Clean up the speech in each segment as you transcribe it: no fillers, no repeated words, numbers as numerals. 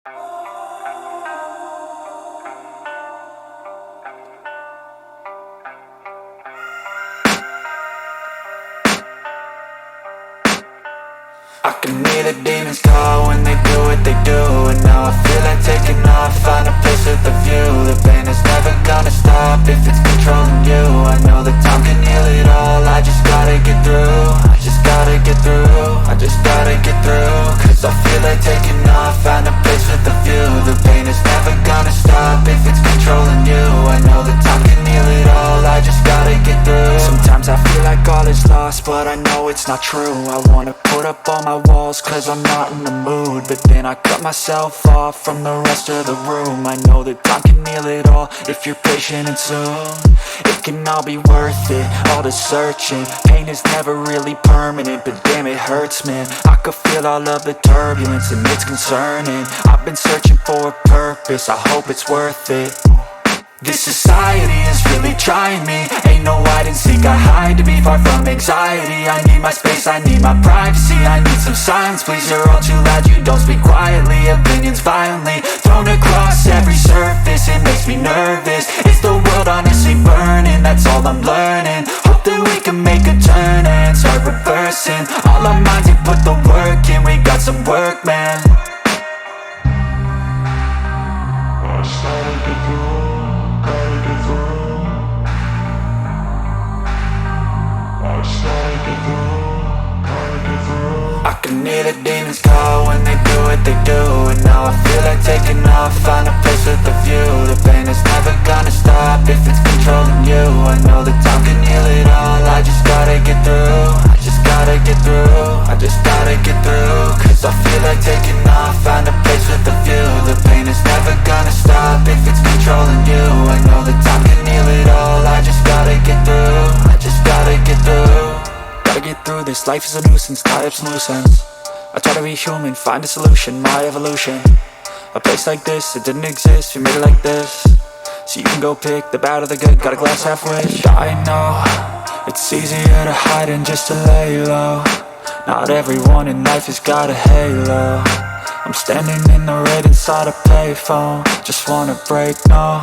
I can hear the demons call when they do what they do. And now I feel like taking off, find a place with a view. The pain is never gonna stop if it's controlling you. I know that time can heal it all, I just gotta get through. I just gotta get through, I just gotta get through. Cause I feel like taking off, find a place with a view. The pain is never gonna stop if it's controlling you. I know that time can heal it all, I just gotta get through. Sometimes I feel like all is lost, but I know it's not true. I wanna put up all my walls cause I'm not in the mood, but then I cut myself off from the rest of the room. I know that time can heal it all if you're patient, and soon it can all be worth it, all the searching. Pain is never really permanent, but damn it hurts, man. I could feel all of the turbulence and it's concerning. I've been searching for a purpose, I hope it's worth it. This society is really trying me. Ain't no hide and seek, I hide to be far from anxiety. I need my space, I need my privacy. I need some silence, please, you're all too loud. You don't speak quietly, opinions violently thrown across every surface. It makes me nervous, is the world honestly burning? That's all I'm learning. Hope that we can make a turn and start reversing all our minds and put the work in. We got some work, man. I started to do. I can hear the demons call when they do what they do. And now I feel like taking off, find a place with a view. The pain is never gonna stop if it's controlling you. I know that time can heal it all, I just gotta get through. I just gotta get through, I just gotta get through. Cause I feel like taking off, find a place with a view. The pain is never gonna stop if it's controlling you. I know that time can heal it all, I just gotta get through. I just gotta get through. Gotta get through this, life is a nuisance, tie up some loose ends. I try to be human, find a solution, my evolution. A place like this, it didn't exist, we made it like this. So you can go pick the bad or the good, got a glass half wish. I know, it's easier to hide than just to lay low. Not everyone in life has got a halo. I'm standing in the red inside a payphone, just wanna break, no.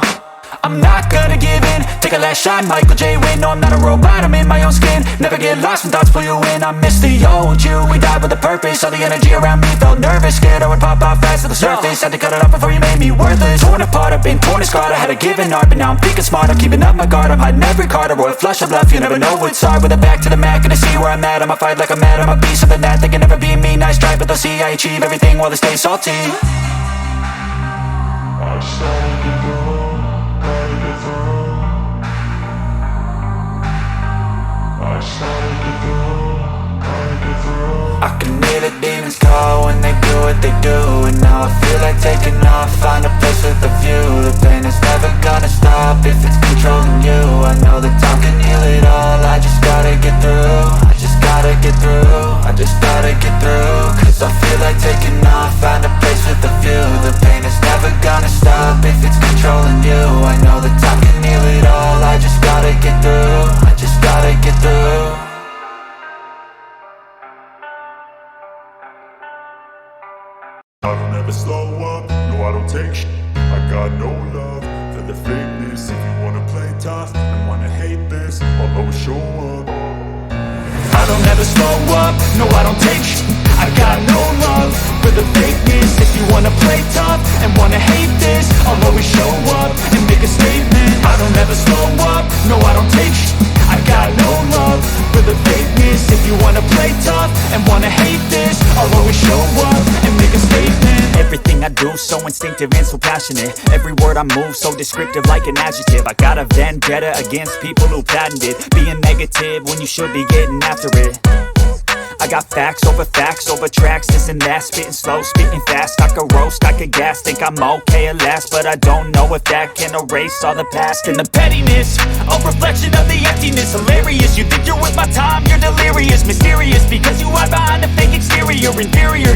I'm not gonna give in, take a last shot, Michael J. Win. No, I'm not a robot, I'm in my own skin. Never get lost when thoughts pull you in. I miss the old you, we died with a purpose. All the energy around me felt nervous, scared I would pop out fast to the surface. Had to cut it off before you made me worthless. Torn apart, I've been torn and scarred. I had a given art, but now I'm thinking smart. I'm keeping up my guard, I'm hiding every card. A royal flush of bluff, you never know what's hard. With a back to the mat, gonna see where I'm at. I'ma fight like I'm mad, I'm a beast of the gnat. They can never be me, nice try, but they'll see I achieve everything while they stay salty. I started to go. I can hear the demons call when they do what they do. And now I feel like taking off, find a place with a view. The pain is never gonna stop if it's controlling you. I know that time can heal it all, I just gotta get through. I just gotta get through, I just gotta get through. Cause I feel like taking off, find a place with a view. The pain is never gonna stop if it's controlling you. I know that time can heal it all, I just gotta get through. I just gotta get through. I don't ever slow up, no I don't take shit. I got no love for the fakeness. If you wanna play tough and wanna hate this, I'll always show up. I don't ever slow up, no I don't take shit. I got no love for the fakeness. If you wanna play tough and wanna hate this, I'll always show up and make a statement. I don't ever slow up, no I don't take shit. I got no love for the fakeness. If you wanna play tough and wanna hate this, I'll always show up and make a statement. Everything I do so instinctive and so passionate. Every word I move so descriptive like an adjective. I got a vendetta against people who patented being negative when you should be getting after it. I got facts over tracks, this and that. Spitting slow, spitting fast, I could roast, I could gas. Think I'm okay at last, but I don't know if that can erase all the past. And the pettiness, a reflection of the emptiness. Hilarious, you think you're worth my time, you're delirious. Mysterious, because you hide behind a fake exterior. Inferior,